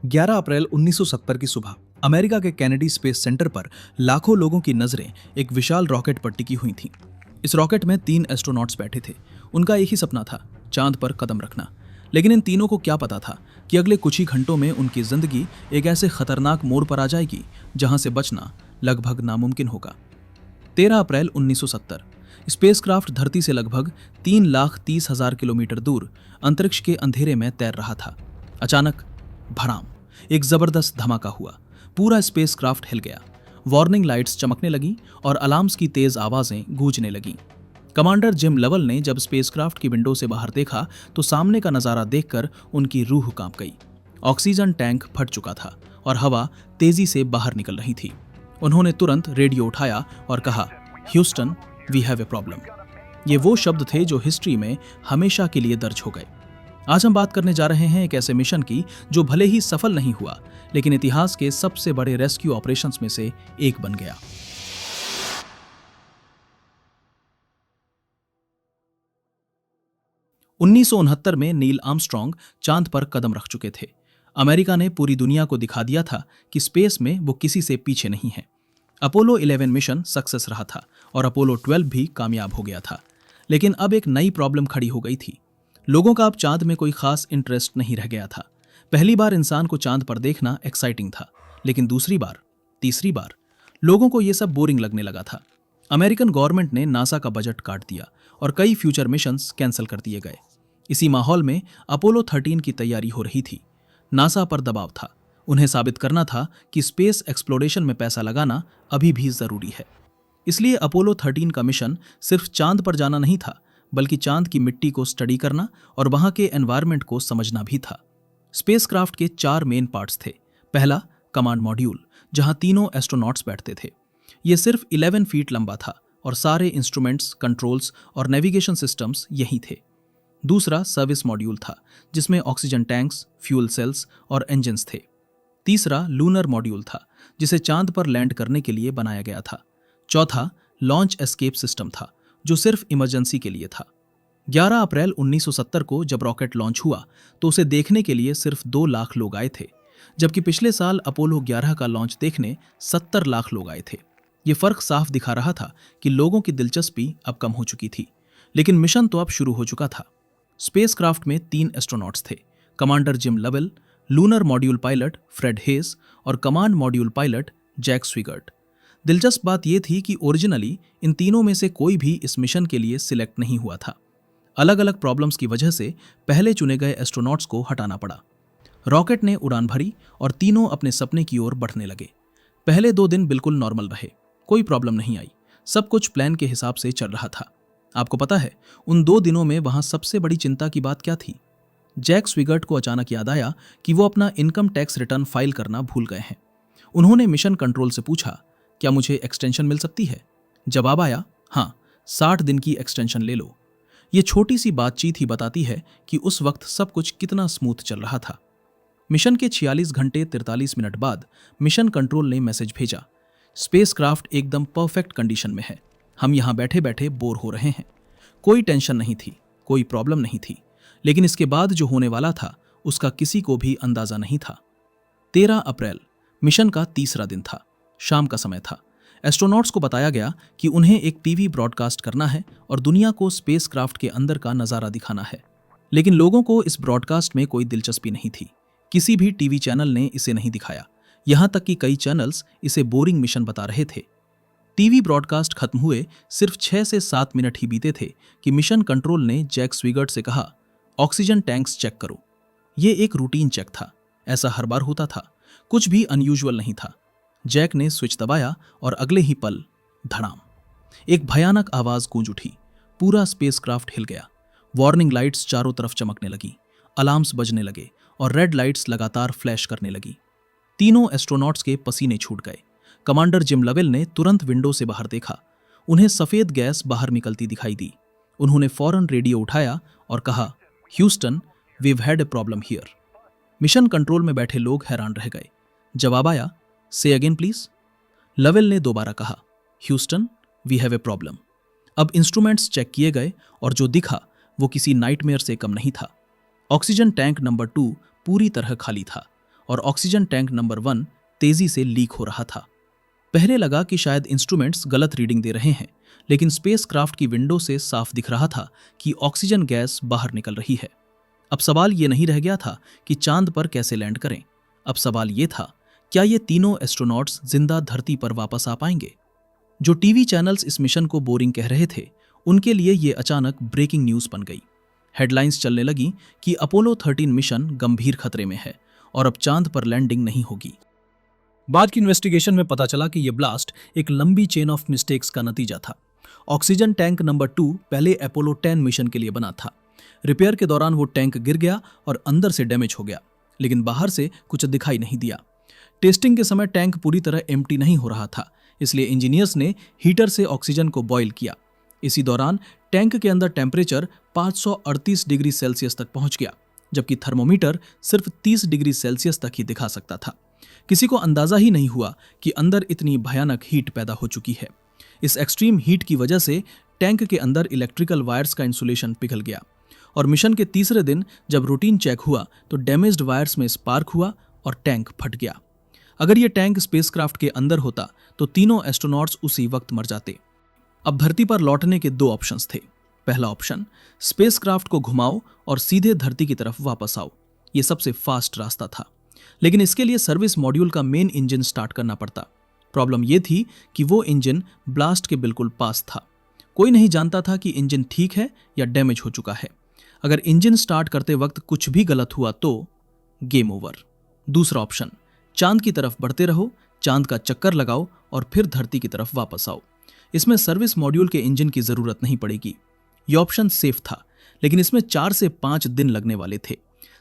11 अप्रैल 1970 की सुबह अमेरिका के कैनेडी स्पेस सेंटर पर लाखों लोगों की नजरें एक विशाल रॉकेट पर टिकी हुई थीं। इस रॉकेट में 3 एस्ट्रोनॉट्स बैठे थे। उनका एक ही सपना था, चांद पर कदम रखना। लेकिन इन तीनों को क्या पता था कि अगले कुछ ही घंटों में उनकी जिंदगी एक ऐसे खतरनाक मोड़ पर आ जाएगी जहां से बचना लगभग नामुमकिन होगा। 13 अप्रैल 1970 स्पेसक्राफ्ट धरती से लगभग 3,30,000 किलोमीटर दूर अंतरिक्ष के अंधेरे में तैर रहा था। अचानक भड़ाम, एक जबरदस्त धमाका हुआ। पूरा स्पेसक्राफ्ट हिल गया। वार्निंग लाइट्स चमकने लगीं और अलार्म्स की तेज आवाजें गूंजने लगीं। कमांडर जिम लवल ने जब स्पेसक्राफ्ट की विंडो से बाहर देखा तो सामने का नजारा देखकर उनकी रूह कांप गई। ऑक्सीजन टैंक फट चुका था और हवा तेजी से बाहर निकल रही थी। उन्होंने तुरंत रेडियो उठाया और कहा, Houston, we have a problem. ये वो शब्द थे जो हिस्ट्री में हमेशा के लिए दर्ज हो गए। आज हम बात करने जा रहे हैं एक ऐसे मिशन की जो भले ही सफल नहीं हुआ, लेकिन इतिहास के सबसे बड़े रेस्क्यू ऑपरेशंस में से एक बन गया। उन्नीस में नील आर्मस्ट्रॉन्ग चांद पर कदम रख चुके थे। अमेरिका ने पूरी दुनिया को दिखा दिया था कि स्पेस में वो किसी से पीछे नहीं है। अपोलो 11 मिशन सक्सेस रहा था और अपोलो 12 भी कामयाब हो गया था। लेकिन अब एक नई प्रॉब्लम खड़ी हो गई थी। लोगों का अब चांद में कोई खास इंटरेस्ट नहीं रह गया था। पहली बार इंसान को चांद पर देखना एक्साइटिंग था, लेकिन दूसरी बार, तीसरी बार लोगों को यह सब बोरिंग लगने लगा था। अमेरिकन गवर्नमेंट ने नासा का बजट काट दिया और कई फ्यूचर मिशंस कैंसिल कर दिए गए। इसी माहौल में अपोलो 13 की तैयारी हो रही थी। नासा पर दबाव था। उन्हें साबित करना था कि स्पेस एक्सप्लोरेशन में पैसा लगाना अभी भी जरूरी है। इसलिए अपोलो 13 का मिशन सिर्फ चांद पर जाना नहीं था, बल्कि चांद की मिट्टी को स्टडी करना और वहां के एनवायरनमेंट को समझना भी था। स्पेसक्राफ्ट के 4 मेन पार्ट्स थे। पहला, कमांड मॉड्यूल, जहां तीनों एस्ट्रोनॉट्स बैठते थे। ये सिर्फ 11 फीट लंबा था और सारे इंस्ट्रूमेंट्स, कंट्रोल्स और नेविगेशन सिस्टम्स यही थे। दूसरा, सर्विस मॉड्यूल था, जिसमें ऑक्सीजन टैंक्स, फ्यूल सेल्स और इंजन्स थे। तीसरा, लूनर मॉड्यूल था, जिसे चांद पर लैंड करने के लिए बनाया गया था। चौथा, लॉन्च एस्केप सिस्टम था, जो सिर्फ इमरजेंसी के लिए था। 11 अप्रैल 1970 को जब रॉकेट लॉन्च हुआ तो उसे देखने के लिए सिर्फ 2 लाख लोग आए थे, जबकि पिछले साल अपोलो 11 का लॉन्च देखने 70 लाख लोग आए थे। ये फर्क साफ दिखा रहा था कि लोगों की दिलचस्पी अब कम हो चुकी थी, लेकिन मिशन तो अब शुरू हो चुका था। स्पेसक्राफ्ट में 3 एस्ट्रोनॉट्स थे, commander Jim Lovell, lunar module pilot Fred Haise और command module pilot Jack Swigert. दिलचस्प बात यह थी कि ओरिजिनली इन तीनों में से कोई भी इस मिशन के लिए सिलेक्ट नहीं हुआ था। अलग अलग प्रॉब्लम्स की वजह से पहले चुने गए एस्ट्रोनॉट्स को हटाना पड़ा। रॉकेट ने उड़ान भरी और तीनों अपने सपने की ओर बढ़ने लगे। पहले 2 दिन बिल्कुल नॉर्मल रहे, कोई प्रॉब्लम नहीं आई, सब कुछ प्लान के हिसाब से चल रहा था। आपको पता है उन 2 दिनों में वहां सबसे बड़ी चिंता की बात क्या थी? जैक स्विगर्ट को अचानक याद आया कि वो अपना इनकम टैक्स रिटर्न फाइल करना भूल गए हैं। उन्होंने मिशन कंट्रोल से पूछा, क्या मुझे एक्सटेंशन मिल सकती है? जवाब आया, हाँ, 60 दिन की एक्सटेंशन ले लो। ये छोटी सी बातचीत ही बताती है कि उस वक्त सब कुछ कितना स्मूथ चल रहा था। मिशन के 46 घंटे 43 मिनट बाद मिशन कंट्रोल ने मैसेज भेजा, स्पेसक्राफ्ट एकदम परफेक्ट कंडीशन में है। हम यहाँ बैठे बैठे बोर हो रहे हैं। कोई टेंशन नहीं थी, कोई प्रॉब्लम नहीं थी, लेकिन इसके बाद जो होने वाला था उसका किसी को भी अंदाजा नहीं था। 13 अप्रैल मिशन का तीसरा दिन था। शाम का समय था। एस्ट्रोनॉट्स को बताया गया कि उन्हें एक टीवी ब्रॉडकास्ट करना है और दुनिया को स्पेसक्राफ्ट के अंदर का नजारा दिखाना है। लेकिन लोगों को इस ब्रॉडकास्ट में कोई दिलचस्पी नहीं थी। किसी भी टीवी चैनल ने इसे नहीं दिखाया, यहां तक कि कई चैनल्स इसे बोरिंग मिशन बता रहे थे। टीवी ब्रॉडकास्ट खत्म हुए सिर्फ 6 से 7 मिनट ही बीते थे कि मिशन कंट्रोल ने जैक स्विगर्ट से कहा, ऑक्सीजन टैंक्स चेक करो। यह एक रूटीन चेक था, ऐसा हर बार होता था, कुछ भी अनयूजुअल नहीं था। जैक ने स्विच दबाया और अगले ही पल धड़ाम, एक भयानक आवाज गूंज उठी। पूरा स्पेसक्राफ्ट हिल गया। वार्निंग लाइट्स चारों तरफ चमकने लगी, अलार्म्स बजने लगे और रेड लाइट्स लगातार फ्लैश करने लगी। तीनों एस्ट्रोनॉट्स के पसीने छूट गए। कमांडर जिम लवेल ने तुरंत विंडो से बाहर देखा। उन्हें सफेद गैस बाहर निकलती दिखाई दी। उन्होंने फौरन रेडियो उठाया और कहा, Houston, we've had a problem here. Mission control में बैठे लोग हैरान रह गए। जवाब आया, से अगेन प्लीज। लवेल ने दोबारा कहा, Houston, we have a problem. अब इंस्ट्रूमेंट्स चेक किए गए और जो दिखा वो किसी नाइटमेयर से कम नहीं था। ऑक्सीजन टैंक नंबर 2 पूरी तरह खाली था और ऑक्सीजन टैंक नंबर 1 तेजी से लीक हो रहा था। पहले लगा कि शायद इंस्ट्रूमेंट्स गलत रीडिंग दे रहे हैं, लेकिन स्पेसक्राफ्ट की विंडो से साफ दिख रहा था कि ऑक्सीजन गैस बाहर निकल रही है। अब सवाल ये नहीं रह गया था कि चांद पर कैसे लैंड करें। अब सवाल ये था, क्या ये तीनों एस्ट्रोनॉट्स जिंदा धरती पर वापस आ पाएंगे? जो टीवी चैनल्स इस मिशन को बोरिंग कह रहे थे, उनके लिए ये अचानक ब्रेकिंग न्यूज बन गई। हेडलाइंस चलने लगी कि अपोलो 13 मिशन गंभीर खतरे में है और अब चांद पर लैंडिंग नहीं होगी। बाद की इन्वेस्टिगेशन में पता चला कि यह ब्लास्ट एक लंबी चेन ऑफ मिस्टेक्स का नतीजा था। ऑक्सीजन टैंक नंबर 2 पहले अपोलो 10 मिशन के लिए बना था। रिपेयर के दौरान वो टैंक गिर गया और अंदर से डैमेज हो गया, लेकिन बाहर से कुछ दिखाई नहीं दिया। टेस्टिंग के समय टैंक पूरी तरह एम्प्टी नहीं हो रहा था, इसलिए इंजीनियर्स ने हीटर से ऑक्सीजन को बॉयल किया। इसी दौरान टैंक के अंदर टेम्परेचर 538 डिग्री सेल्सियस तक पहुंच गया, जबकि थर्मोमीटर सिर्फ 30 डिग्री सेल्सियस तक ही दिखा सकता था। किसी को अंदाजा ही नहीं हुआ कि अंदर इतनी भयानक हीट पैदा हो चुकी है। इस एक्सट्रीम हीट की वजह से टैंक के अंदर इलेक्ट्रिकल वायर्स का इंसुलेशन पिघल गया और मिशन के तीसरे दिन जब रूटीन चेक हुआ तो डैमेज्ड वायर्स में स्पार्क हुआ और टैंक फट गया। अगर यह टैंक स्पेसक्राफ्ट के अंदर होता तो तीनों एस्ट्रोनॉट्स उसी वक्त मर जाते। अब धरती पर लौटने के 2 ऑप्शंस थे। पहला ऑप्शन, स्पेसक्राफ्ट को घुमाओ और सीधे धरती की तरफ वापस आओ। यह सबसे फास्ट रास्ता था, लेकिन इसके लिए सर्विस मॉड्यूल का मेन इंजन स्टार्ट करना पड़ता। प्रॉब्लम यह थी कि वो इंजन ब्लास्ट के बिल्कुल पास था। कोई नहीं जानता था कि इंजन ठीक है या डैमेज हो चुका है। अगर इंजन स्टार्ट करते वक्त कुछ भी गलत हुआ तो गेम ओवर। दूसरा ऑप्शन, चांद की तरफ बढ़ते रहो, चांद का चक्कर लगाओ और फिर धरती की तरफ वापस आओ। इसमें सर्विस मॉड्यूल के इंजन की जरूरत नहीं पड़ेगी। यह ऑप्शन सेफ था, लेकिन इसमें 4 से 5 दिन लगने वाले थे।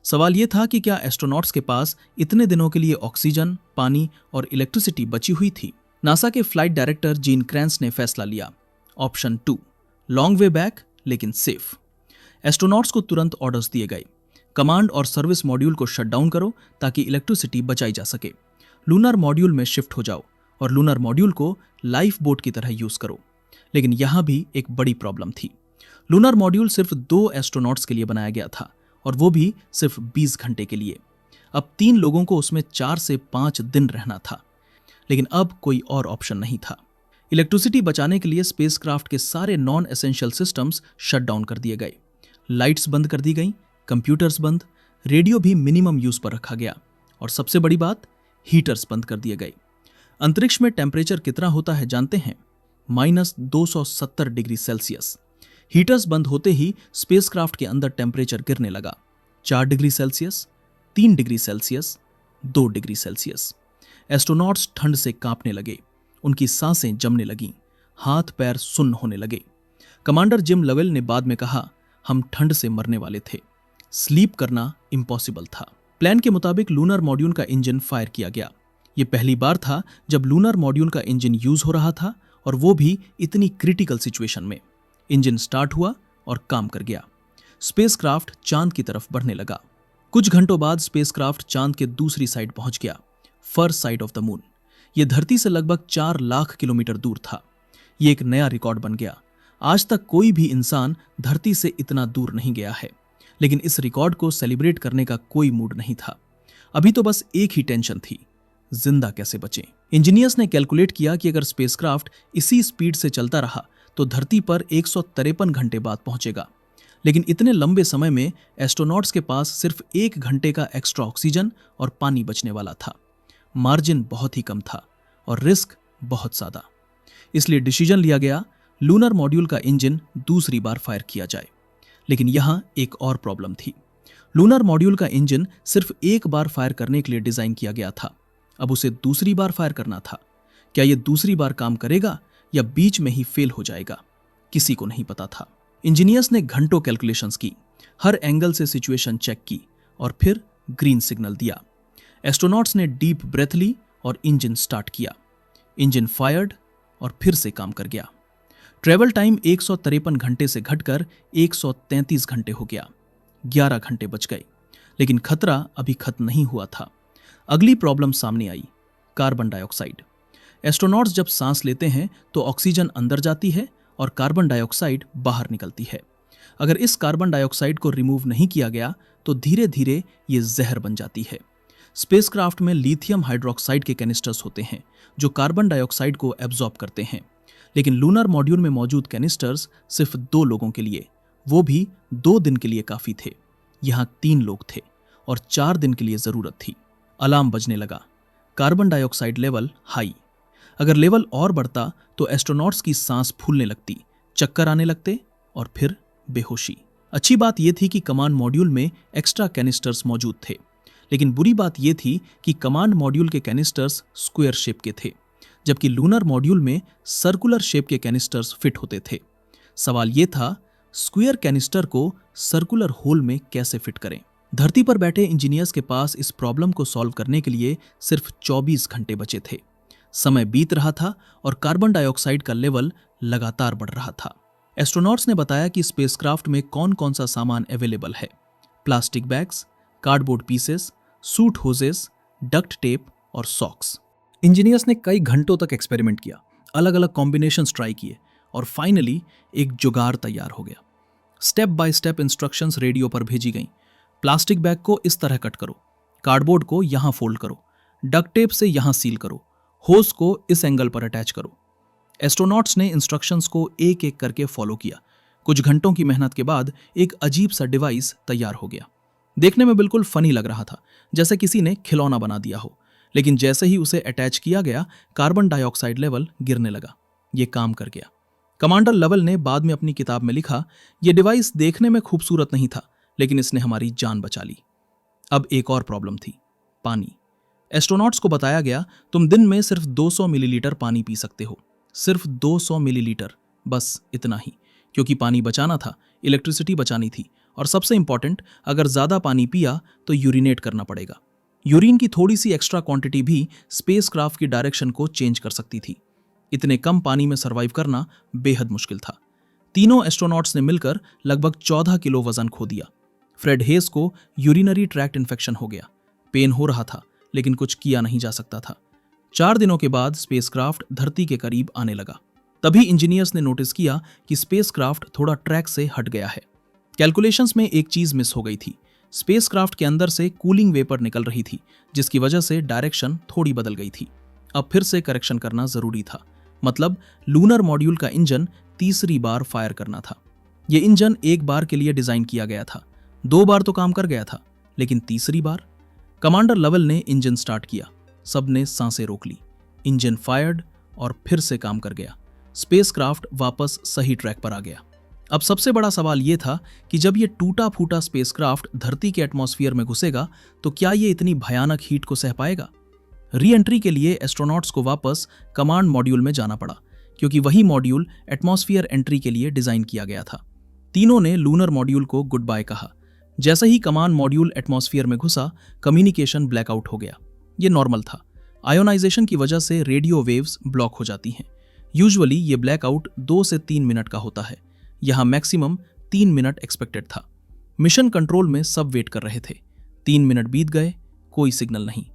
सवाल यह था कि क्या एस्ट्रोनॉट्स के पास इतने दिनों के लिए ऑक्सीजन, पानी और इलेक्ट्रिसिटी बची हुई थी? नासा के फ्लाइट डायरेक्टर जीन क्रैंस ने फैसला लिया। ऑप्शन 2, लॉन्ग वे बैक लेकिन सेफ। एस्ट्रोनॉट्स को तुरंत ऑर्डर्स दिए गए, कमांड और सर्विस मॉड्यूल को शट डाउन करो ताकि इलेक्ट्रिसिटी बचाई जा सके। लूनर मॉड्यूल में शिफ्ट हो जाओ और लूनर मॉड्यूल को लाइफ बोट की तरह यूज करो। लेकिन यहां भी एक बड़ी प्रॉब्लम थी। लूनर मॉड्यूल सिर्फ 2 एस्ट्रोनॉट्स के लिए बनाया गया था और वो भी सिर्फ 20 घंटे के लिए। अब 3 लोगों को उसमें 4 से 5 दिन रहना था, लेकिन अब कोई और ऑप्शन नहीं था। इलेक्ट्रिसिटी बचाने के लिए स्पेसक्राफ्ट के सारे non essential systems shut down कर दिए गए। लाइट्स बंद कर दी गई, कंप्यूटर्स बंद, रेडियो भी मिनिमम यूज पर रखा गया और सबसे बड़ी बात, हीटर्स बंद कर दिए गए। अंतरिक्ष में टेम्परेचर कितना होता है जानते हैं? -270 डिग्री सेल्सियस। हीटर्स बंद होते ही स्पेसक्राफ्ट के अंदर टेम्परेचर गिरने लगा। 4 degree Celsius, 3 degree Celsius, 2 degree Celsius. Astronauts ठंड से कांपने लगे, उनकी सांसें जमने लगीं, हाथ पैर सुन्न होने लगे। कमांडर जिम लवेल ने बाद में कहा, हम ठंड से मरने वाले थे। स्लीप करना इम्पॉसिबल था। प्लान के मुताबिक लूनर मॉड्यूल का इंजन फायर किया गया। यह पहली बार था जब लूनर मॉड्यूल का इंजन यूज हो रहा था और वो भी इतनी क्रिटिकल सिचुएशन में। इंजन स्टार्ट हुआ और काम कर गया। स्पेसक्राफ्ट चांद की तरफ बढ़ने लगा। कुछ घंटों बाद स्पेसक्राफ्ट चांद के दूसरी साइड पहुंच गया, फर साइड ऑफ द मून। यह धरती से लगभग 4 लाख किलोमीटर दूर था। यह एक नया रिकॉर्ड बन गया। आज तक कोई भी इंसान धरती से इतना दूर नहीं गया है, लेकिन इस रिकॉर्ड को सेलिब्रेट करने का कोई मूड नहीं था। अभी तो बस एक ही टेंशन थी, जिंदा कैसे बचें। इंजीनियर्स ने कैलकुलेट किया कि अगर स्पेसक्राफ्ट इसी स्पीड से चलता रहा तो धरती पर 153 घंटे बाद पहुंचेगा। लेकिन इतने लंबे समय में एस्ट्रोनॉट्स के पास सिर्फ 1 घंटे का एक्स्ट्रा ऑक्सीजन और पानी बचने वाला था। मार्जिन बहुत ही कम था और रिस्क बहुत ज्यादा। इसलिए डिसीजन लिया गया, लूनर मॉड्यूल का इंजन दूसरी बार फायर किया जाए। लेकिन यहां एक और प्रॉब्लम थी। लूनर मॉड्यूल का इंजन सिर्फ एक बार फायर करने के लिए डिजाइन किया गया था। अब उसे दूसरी बार फायर करना था। क्या यह दूसरी बार काम करेगा या बीच में ही फेल हो जाएगा? किसी को नहीं पता था। इंजीनियर्स ने घंटों कैलकुलेशंस की, हर एंगल से सिचुएशन चेक की और फिर ग्रीन सिग्नल दिया। एस्ट्रोनॉट्स ने डीप ब्रेथ ली और इंजन स्टार्ट किया। इंजन फायर्ड और फिर से काम कर गया। ट्रेवल टाइम 153 घंटे से घटकर 133 घंटे हो गया। 11 घंटे बच गए, लेकिन खतरा अभी खत्म नहीं हुआ था। अगली प्रॉब्लम सामने आई, कार्बन डाइऑक्साइड। एस्ट्रोनॉट्स जब सांस लेते हैं तो ऑक्सीजन अंदर जाती है और कार्बन डाइऑक्साइड बाहर निकलती है। अगर इस कार्बन डाइऑक्साइड को रिमूव नहीं किया गया तो धीरे धीरे ये जहर बन जाती है। स्पेसक्राफ्ट में लिथियम हाइड्रोक्साइड के कैनिस्टर्स होते हैं जो कार्बन डाइऑक्साइड को एब्जॉर्ब करते हैं, लेकिन लूनर मॉड्यूल में मौजूद कैनिस्टर्स सिर्फ 2 लोगों के लिए, वो भी 2 दिन के लिए काफी थे। यहाँ 3 लोग थे और 4 दिन के लिए जरूरत थी। अलार्म बजने लगा। Carbon dioxide level high. अगर लेवल और बढ़ता तो एस्ट्रोनॉट्स की सांस फूलने लगती, चक्कर आने लगते और फिर बेहोशी। अच्छी बात यह थी कि कमांड मॉड्यूल में एक्स्ट्रा कैनिस्टर्स मौजूद थे, लेकिन बुरी बात यह थी कि कमांड मॉड्यूल के कैनिस्टर्स स्क्वायर शेप के थे, जबकि लूनर मॉड्यूल में सर्कुलर शेप के कैनिस्टर्स फिट होते थे। सवाल यह था, स्क्वायर कैनिस्टर को सर्कुलर होल में कैसे फिट करें? धरती पर बैठे इंजीनियर्स के पास इस प्रॉब्लम को सॉल्व करने के लिए सिर्फ 24 घंटे बचे थे। समय बीत रहा था और कार्बन डाइऑक्साइड का लेवल लगातार बढ़ रहा था। एस्ट्रोनॉट्स ने बताया कि स्पेसक्राफ्ट में कौन कौन सा सामान अवेलेबल है। Plastic bags, cardboard pieces, suit hoses, duct tape और सॉक्स। इंजीनियर्स ने कई घंटों तक एक्सपेरिमेंट किया, अलग अलग कॉम्बिनेशंस ट्राई किए और फाइनली एक जुगाड़ तैयार हो गया। Step by step instructions radio पर भेजी गईं। प्लास्टिक बैग को इस तरह कट करो, कार्डबोर्ड को यहां फोल्ड करो, डक्ट टेप से यहां सील करो, होज को इस एंगल पर अटैच करो। एस्ट्रोनॉट्स ने इंस्ट्रक्शंस को एक एक करके फॉलो किया। कुछ घंटों की मेहनत के बाद एक अजीब सा डिवाइस तैयार हो गया। देखने में बिल्कुल फनी लग रहा था, जैसे किसी ने खिलौना बना दिया हो, लेकिन जैसे ही उसे अटैच किया गया कार्बन डाइऑक्साइड लेवल गिरने लगा। ये काम कर गया। कमांडर लवेल ने बाद में अपनी किताब में लिखा, यह डिवाइस देखने में खूबसूरत नहीं था, लेकिन इसने हमारी जान बचा ली। अब एक और प्रॉब्लम थी, पानी। एस्ट्रोनॉट्स को बताया गया, तुम दिन में सिर्फ 200 मिलीलीटर पानी पी सकते हो, सिर्फ 200 मिलीलीटर, बस इतना ही, क्योंकि पानी बचाना था, इलेक्ट्रिसिटी बचानी थी, और सबसे इंपॉर्टेंट, अगर ज्यादा पानी पिया तो यूरिनेट करना पड़ेगा। यूरिन की थोड़ी सी एक्स्ट्रा क्वांटिटी भी स्पेसक्राफ्ट की डायरेक्शन को चेंज कर सकती थी। इतने कम पानी में सरवाइव करना बेहद मुश्किल था। तीनों एस्ट्रोनॉट्स ने मिलकर लगभग 14 किलो वजन खो दिया। फ्रेड हेस को यूरिनरी ट्रैक्ट इन्फेक्शन हो गया। पेन हो रहा था, लेकिन कुछ किया नहीं जा सकता था। 4 दिनों के बाद स्पेसक्राफ्ट धरती के करीब आने लगा। तभी इंजीनियर्स ने नोटिस किया कि स्पेसक्राफ्ट थोड़ा ट्रैक से हट गया है। कैलकुलेशंस में एक चीज मिस हो गई थी। स्पेसक्राफ्ट के अंदर से कूलिंग वेपर निकल रही थी, जिसकी वजह से डायरेक्शन थोड़ी बदल गई थी। अब फिर से करेक्शन करना जरूरी था। मतलब लूनर मॉड्यूल का इंजन तीसरी बार फायर करना था। यह इंजन एक बार के लिए डिजाइन किया गया था, 2 बार तो काम कर गया था, लेकिन तीसरी बार? कमांडर लवेल ने इंजन स्टार्ट किया। सबने सांसें रोक ली। इंजन फायर्ड और फिर से काम कर गया। स्पेसक्राफ्ट वापस सही ट्रैक पर आ गया। अब सबसे बड़ा सवाल यह था कि जब यह टूटा फूटा स्पेसक्राफ्ट धरती के एटमॉस्फेयर में घुसेगा तो क्या यह इतनी भयानक हीट को सह पाएगा? री एंट्री के लिए एस्ट्रोनॉट्स को वापस कमांड मॉड्यूल में जाना पड़ा, क्योंकि वही मॉड्यूल एटमॉस्फेयर एंट्री के लिए डिजाइन किया गया था। तीनों ने लूनर मॉड्यूल को गुड बाय कहा। जैसे ही कमांड मॉड्यूल एटमॉस्फेयर में घुसा, कम्युनिकेशन ब्लैकआउट हो गया। यह नॉर्मल था। आयोनाइजेशन की वजह से रेडियो वेव्स ब्लॉक हो जाती हैं। यूजुअली ये ब्लैकआउट 2 से 3 मिनट का होता है। यहां मैक्सिमम 3 मिनट एक्सपेक्टेड था। मिशन कंट्रोल में सब वेट कर रहे थे। 3 मिनट बीत गए, कोई सिग्नल नहीं।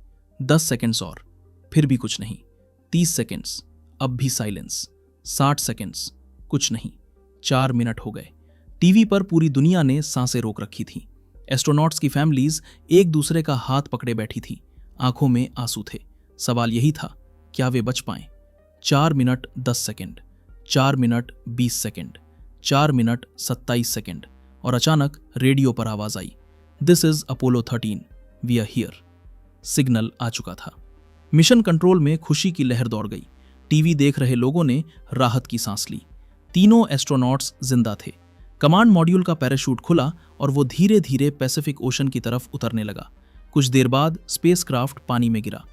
10 सेकेंड्स और, फिर भी कुछ नहीं। 30 सेकेंड्स, अब भी साइलेंस। 60 सेकेंड्स, कुछ नहीं। 4 मिनट हो गए। टीवी पर पूरी दुनिया ने सांसें रोक रखी थी। एस्ट्रोनॉट्स की फैमिलीज एक दूसरे का हाथ पकड़े बैठी थी। आंखों में आंसू थे। सवाल यही था, क्या वे बच पाएं? 4 minute 10 second, 4 minute 20 second, 4 minute 27 second, और अचानक रेडियो पर आवाज आई, this is Apollo 13, we are here. Signal आ चुका था। मिशन कंट्रोल में खुशी की लहर दौड़ गई। टीवी देख रहे लोगों ने राहत की सांस ली। तीनों एस्ट्रोनॉट्स जिंदा थे। कमांड मॉड्यूल का पैराशूट खुला और वो धीरे धीरे पैसिफिक ओशन की तरफ उतरने लगा। कुछ देर बाद स्पेसक्राफ्ट पानी में गिरा।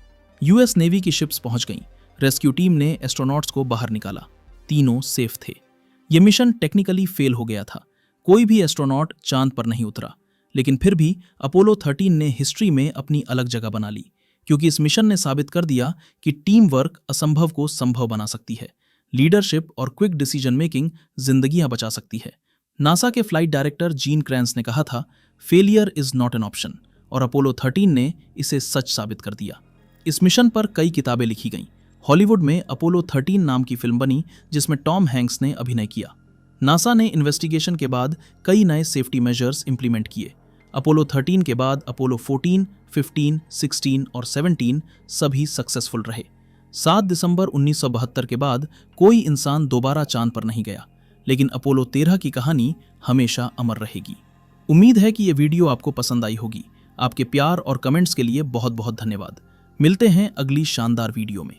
यूएस नेवी की शिप्स पहुंच गईं। रेस्क्यू टीम ने एस्ट्रोनॉट्स को बाहर निकाला। तीनों सेफ थे। यह मिशन टेक्निकली फेल हो गया था। कोई भी एस्ट्रोनॉट चांद पर नहीं उतरा, लेकिन फिर भी अपोलो 13 ने हिस्ट्री में अपनी अलग जगह बना ली, क्योंकि इस मिशन ने साबित कर दिया कि टीम वर्क असंभव को संभव बना सकती है। लीडरशिप और क्विक डिसीजन मेकिंग जिंदगियां बचा सकती है। नासा के फ्लाइट डायरेक्टर जीन क्रैंस ने कहा था, failure is not an option, और अपोलो 13 ने इसे सच साबित कर दिया। इस मिशन पर कई किताबें लिखी गईं। हॉलीवुड में अपोलो 13 नाम की फिल्म बनी, जिसमें टॉम हैंक्स ने अभिनय किया। नासा ने इन्वेस्टिगेशन के बाद कई नए सेफ्टी मेजर्स इंप्लीमेंट किए। अपोलो 13 के बाद अपोलो 14, 15, 16 और 17 सभी सक्सेसफुल रहे। 7 दिसंबर 1972 के बाद कोई इंसान दोबारा चांद पर नहीं गया, लेकिन अपोलो 13 की कहानी हमेशा अमर रहेगी। उम्मीद है कि ये वीडियो आपको पसंद आई होगी। आपके प्यार और कमेंट्स के लिए बहुत बहुत धन्यवाद। मिलते हैं अगली शानदार वीडियो में।